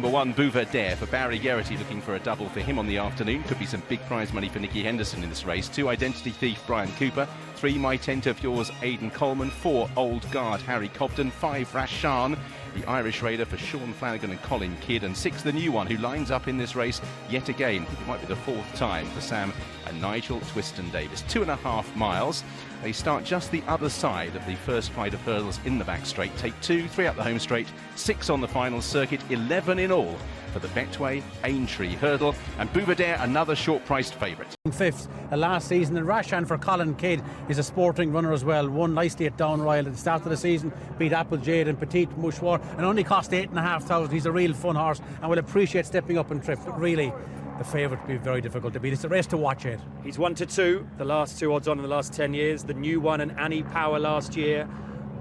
Number 1, Buveur for Barry Geraghty, looking for a double for him on the afternoon. Could be some big prize money for Nicky Henderson in this race. 2, Identity Thief, Brian Cooper. 3, My Tent of Yours, Aidan Coleman. 4, Old Guard, Harry Cobden. 5, Rashan, the Irish Raider for Sean Flanagan and Colin Kidd. And 6, the new one who lines up in this race yet again. It might be the 4th time for Sam and Nigel Twiston-Davis. 2.5 miles. They start just the other side of the first flight of hurdles in the back straight. Take 2, 3 up the home straight, 6 on the final circuit, 11 in all for the Betway Aintree Hurdle. And Buveur, another short-priced favourite. 5th last season, and Rashan for Colin Kidd is a sporting runner as well. Won nicely at Down Royal at the start of the season, beat Applejade and Petit Mouchoir, and only cost 8,500. He's a real fun horse and will appreciate stepping up and trip. But really, the favourite will be very difficult to beat. It's a race to watch, Ed. He's 1 to 2, the last 2 odds on in the last 10 years. The new one and Annie Power last year,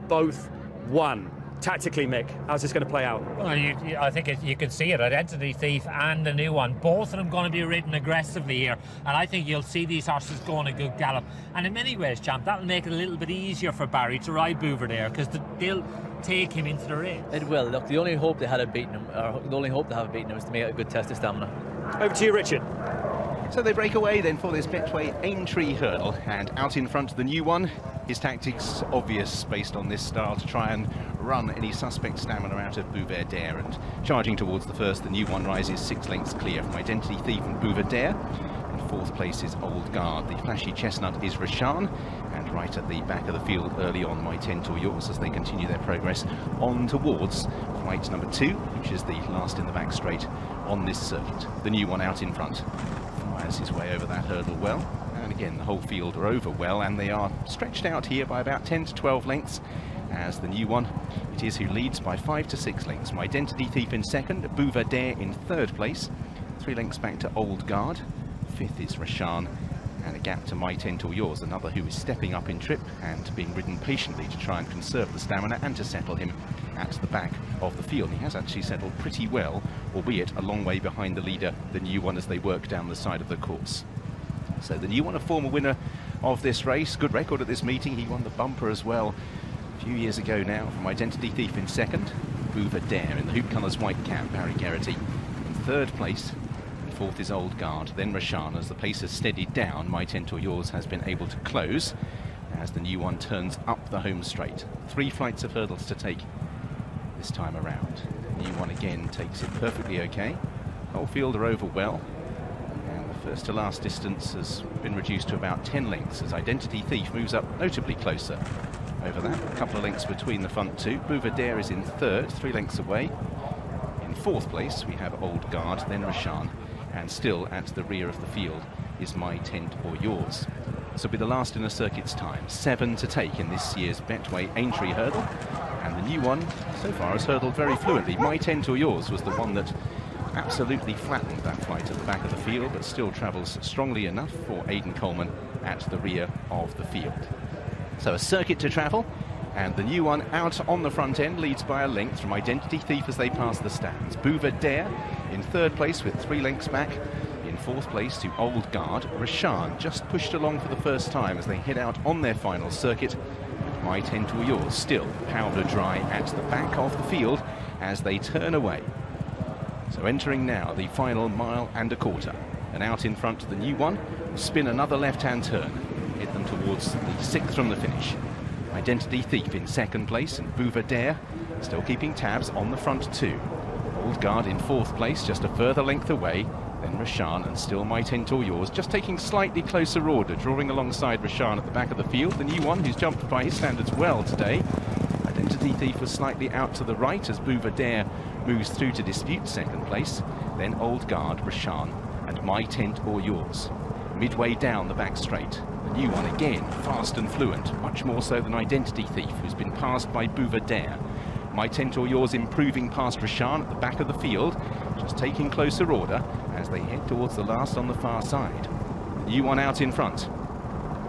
both won. Tactically, Mick, how's this going to play out? Well, I think you can see it. Identity Thief and the new one, both of them going to be ridden aggressively here, and I think you'll see these horses going a good gallop. And in many ways, champ, that'll make it a little bit easier for Barry to ride Buveur because they'll take him into the race. It will. Look, the only hope they had of beating him, or the only hope they have of beating him, is to make it a good test of stamina. Over to you, Richard. So they break away then for this Betway Aintree Hurdle, and out in front the new one. His tactics obvious based on this style, to try and run any suspect stamina out of Buveur, and charging towards the first, the new one rises 6 lengths clear from Identity Thief and Buveur. In 4th place is Old Guard. The flashy chestnut is Rashan, and right at the back of the field early on, My Tent or Yours, as they continue their progress on towards flight number 2, which is the last in the back straight on this circuit. The new one out in front fires his way over that hurdle well, and again the whole field are over well, and they are stretched out here by about 10 to 12 lengths, as the new one, it is who leads by 5 to 6 lengths. My Identity Thief in 2nd, Buveur in 3rd place, 3 lengths back to Old Guard. 5th is Rashan, and a gap to My Tent or Yours, another who is stepping up in trip and being ridden patiently to try and conserve the stamina and to settle him at the back of the field. He has actually settled pretty well, albeit a long way behind the leader, the new one, as they work down the side of the course. So the new one, a former winner of this race, good record at this meeting. He won the bumper as well a few years ago now from Identity Thief in 2nd, Buveur in the hoop colours white cap, Barry Geraghty in 3rd place. 4th is Old Guard, then Rashan. As the pace has steadied down, My Tent or Yours has been able to close as the new one turns up the home straight. 3 flights of hurdles to take this time around. The new one again takes it perfectly okay. Whole field are over well, and the first to last distance has been reduced to about 10 lengths as Identity Thief moves up notably closer over that. A couple of lengths between the front 2. Buveur is in 3rd, 3 lengths away. In 4th place we have Old Guard, then Rashan, and still at the rear of the field is My Tent or Yours. This will be the last in a circuit's time. 7 to take in this year's Betway Aintree Hurdle, and the new one so far has hurdled very fluently. My Tent or Yours was the one that absolutely flattened that flight at the back of the field, but still travels strongly enough for Aidan Coleman at the rear of the field. So a circuit to travel, and the new one out on the front end leads by a length from Identity Thief as they pass the stands. Buveur in 3rd place with 3 lengths back. In 4th place to Old Guard. Rashan just pushed along for the first time as they head out on their final circuit. And My Tent or Yours still powder dry at the back of the field as they turn away. So entering now the final 1.25 miles, and out in front the new one will spin another left-hand turn, hit them towards the 6th from the finish. Identity Thief in 2nd place, and Buveur still keeping tabs on the front 2. Old Guard in 4th place, just a further length away, then Rashan, and still My Tent or Yours, just taking slightly closer order, drawing alongside Rashan at the back of the field. The new one who's jumped by his standards well today. Identity Thief was slightly out to the right as Buveur moves through to dispute 2nd place, then Old Guard, Rashan, and My Tent or Yours. Midway down the back straight, the new one again, fast and fluent, much more so than Identity Thief, who's been passed by Buveur. My Tent or Yours improving past Rashan at the back of the field, just taking closer order as they head towards the last on the far side. The new one out in front.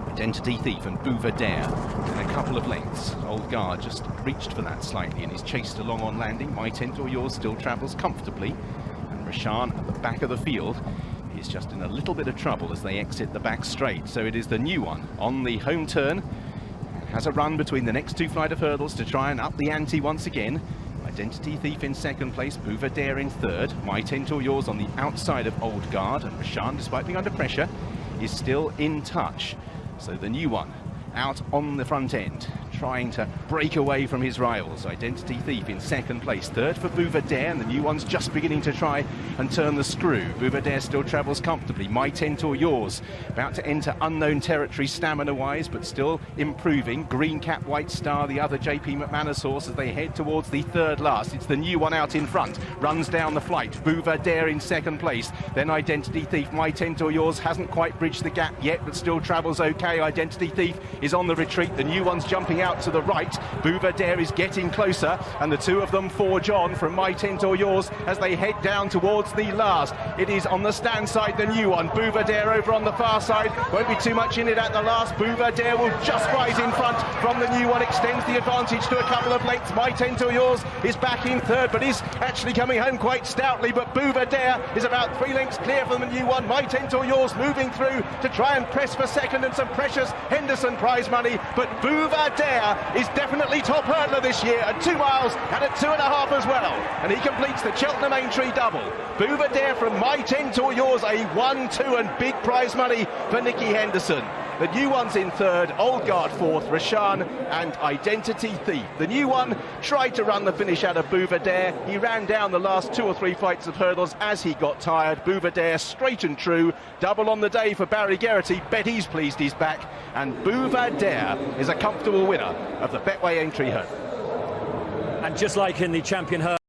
Identity Thief and Buveur in a couple of lengths. Old Guard just reached for that slightly and is chased along on landing. My Tent or Yours still travels comfortably, and Rashan at the back of the field is just in a little bit of trouble as they exit the back straight. So it is the new one on the home turn, has a run between the next 2 flight of hurdles to try and up the ante once again. Identity Thief in second place, Buveur in third, My Tent or Yours on the outside of Old Guard, and Rashan, despite being under pressure, is still in touch. So the new one out on the front end, trying to break away from his rivals. Identity Thief in second place, third for Buveur, and the new one's just beginning to try and turn the screw. Buveur still travels comfortably. My Tent or Yours about to enter unknown territory stamina-wise, but still improving. Green Cap, White Star, the other JP McManus horse, as they head towards the third last. It's the new one out in front, runs down the flight. Buveur in second place, then Identity Thief. My Tent or Yours hasn't quite bridged the gap yet, but still travels okay. Identity Thief is on the retreat. The new one's jumping out to the right. Buveur is getting closer, and the two of them forge on from My Tent or Yours as they head down towards the last. It is on the stand side, the new one. Buveur over on the far side. Won't be too much in it at the last. Buveur will just rise in front from the new one, extends the advantage to a couple of lengths. My Tent or Yours is back in third, but is actually coming home quite stoutly. But Buveur is about 3 lengths clear from the new one. My Tent or Yours moving through to try and press for second, and some precious Henderson prize money. But Buveur is definitely top hurdler this year at 2 miles and at 2.5 as well. And he completes the Cheltenham Aintree double. Buveur from My Tent or Yours, a 1, 2 and big prize money for Nicky Henderson. The new one's in third, Old Guard fourth, Rashan and Identity Thief. The new one tried to run the finish out of Buveur. He ran down the last 2 or 3 flights of hurdles as he got tired. Buveur straight and true. Double on the day for Barry Geraghty. Betty's pleased he's back. And Buveur is a comfortable winner of the Betway Aintree Hurdle. And just like in the Champion Hurdle,